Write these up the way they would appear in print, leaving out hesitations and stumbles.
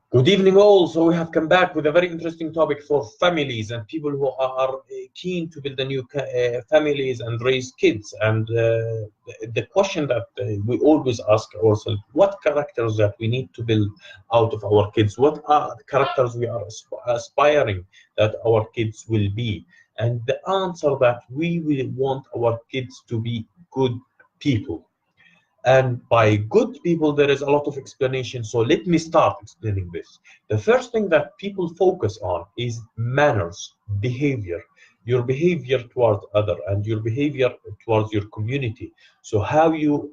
Good evening all. So we have come back with a very interesting topic for families and people who are keen to build a new families and raise kids. And the question that we always ask ourselves, what characters that we need to build out of our kids? What are the characters we are aspiring that our kids will be? And the answer that we will want our kids to be good people. And by good people, there is a lot of explanation. So let me start explaining this. The first thing that people focus on is manners, behavior, your behavior towards other and your behavior towards your community. So how you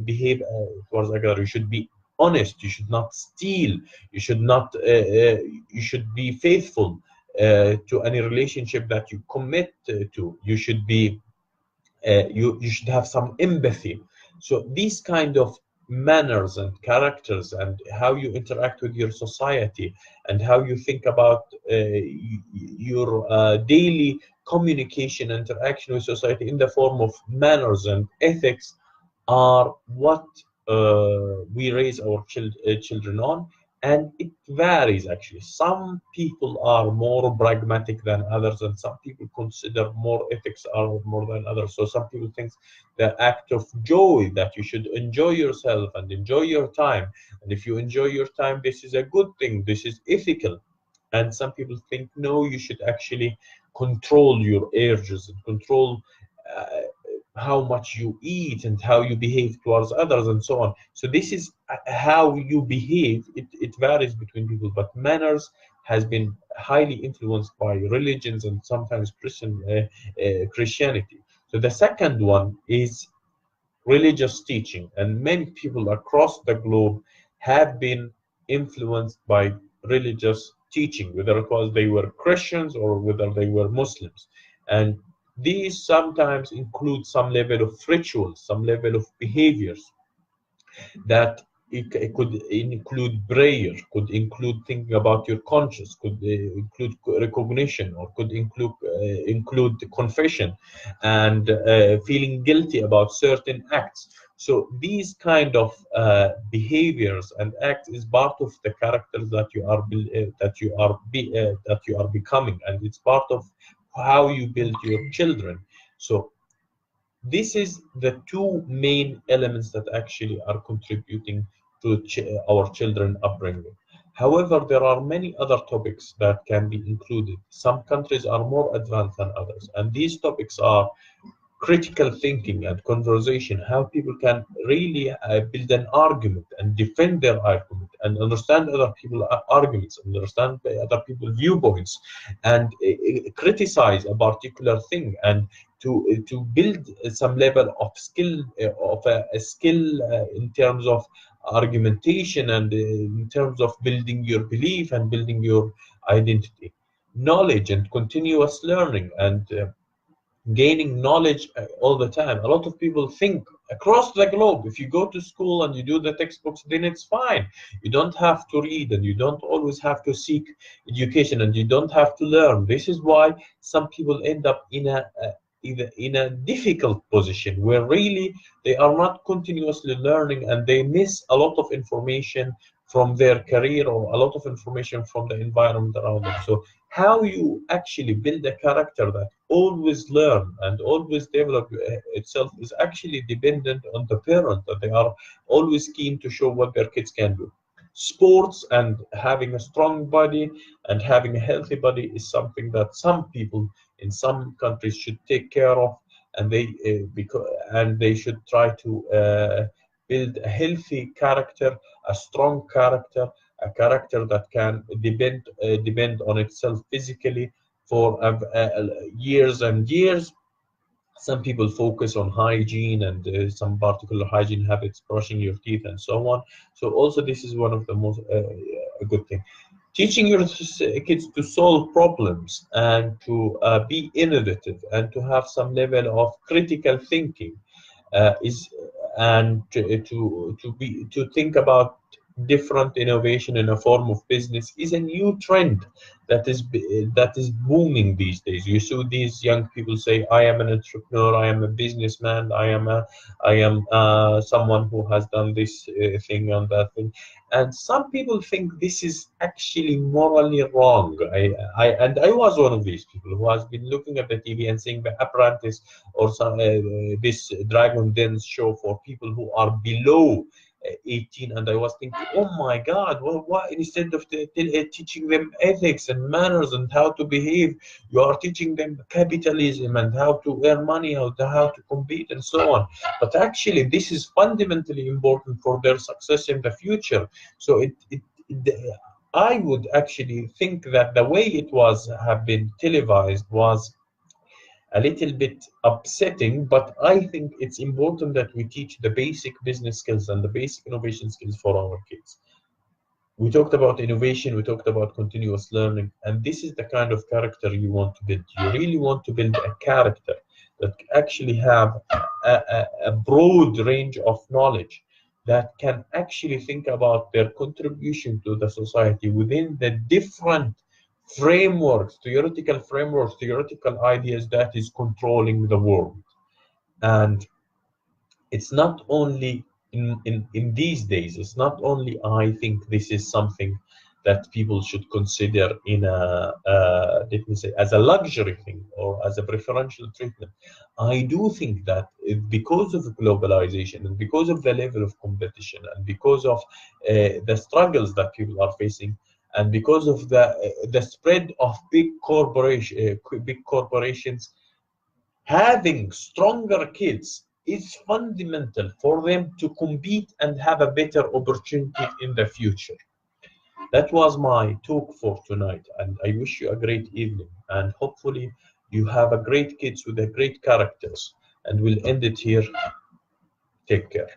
behave towards other, you should be honest. You should not steal. You should not. You should be faithful to any relationship that you commit to. You should be you should have some empathy. So these kind of manners and characters and how you interact with your society and how you think about your daily communication interaction with society in the form of manners and ethics are what we raise our children on. And it varies actually. Some people are more pragmatic than others, and some people consider more ethics are more than others. So some people think the act of joy, that you should enjoy yourself and enjoy your time. And if you enjoy your time, this is a good thing, this is ethical. And some people think, no, you should actually control your urges and control uh, how much you eat and how you behave towards others and so on. So this is how you behave. It varies between people, but manners has been highly influenced by religions and sometimes Christianity. So the second one is religious teaching, and many people across the globe have been influenced by religious teaching, whether it was they were Christians or whether they were Muslims. And these sometimes include some level of rituals, some level of behaviors that it could include prayer, could include thinking about your conscience, could include recognition, or could include confession and feeling guilty about certain acts. So these kind of behaviors and acts is part of the characters that you are becoming, and it's part of how you build your children. So this is the two main elements that actually are contributing to our children upbringing. However, there are many other topics that can be included. Some countries are more advanced than others, and these topics are critical thinking and conversation, how people can really build an argument and defend their argument and understand other people's arguments, understand other people's viewpoints, and criticize a particular thing, and to build some level of skill a skill in terms of argumentation and in terms of building your belief and building your identity, knowledge and continuous learning, and gaining knowledge all the time. A lot of people think across the globe, if you go to school and you do the textbooks, then it's fine. You don't have to read, and you don't always have to seek education, and you don't have to learn. This is why some people end up in a difficult position where really they are not continuously learning, and they miss a lot of information from their career or a lot of information from the environment around them. So how you actually build a character that always learn and always develop itself is actually dependent on the parent, that they are always keen to show what their kids can do. Sports and having a strong body and having a healthy body is something that some people in some countries should take care of, and they should try to build a healthy character, a strong character, a character that can depend on itself physically for years and years. Some people focus on hygiene and some particular hygiene habits, brushing your teeth and so on. So also this is one of the most a good thing. Teaching your kids to solve problems and to be innovative and to have some level of critical thinking is and to think about different innovation in a form of business is a new trend that is booming these days. You see these young people say, "I am an entrepreneur. I am a businessman. I am someone who has done this thing and that thing." And some people think this is actually morally wrong. I was one of these people who has been looking at the TV and seeing The Apprentice or some this Dragon Dance show for people who are below 18, and I was thinking, oh my God, well, why instead of teaching them ethics and manners and how to behave, you are teaching them capitalism and how to earn money, how to compete and so on. But actually, this is fundamentally important for their success in the future. So I would actually think that the way it was have been televised was a little bit upsetting, but I think it's important that we teach the basic business skills and the basic innovation skills for our kids. We talked about innovation, we talked about continuous learning, and this is the kind of character you want to build. You really want to build a character that actually have a broad range of knowledge, that can actually think about their contribution to the society within the different frameworks, theoretical ideas that is controlling the world. And it's not only in these days, it's not only, I think this is something that people should consider in let me say, as a luxury thing or as a preferential treatment. I do think that because of globalization and because of the level of competition and because of the struggles that people are facing, and because of the spread of big corporations, having stronger kids is fundamental for them to compete and have a better opportunity in the future. That was my talk for tonight, and I wish you a great evening. And hopefully, you have a great kids with a great characters. And we'll end it here. Take care.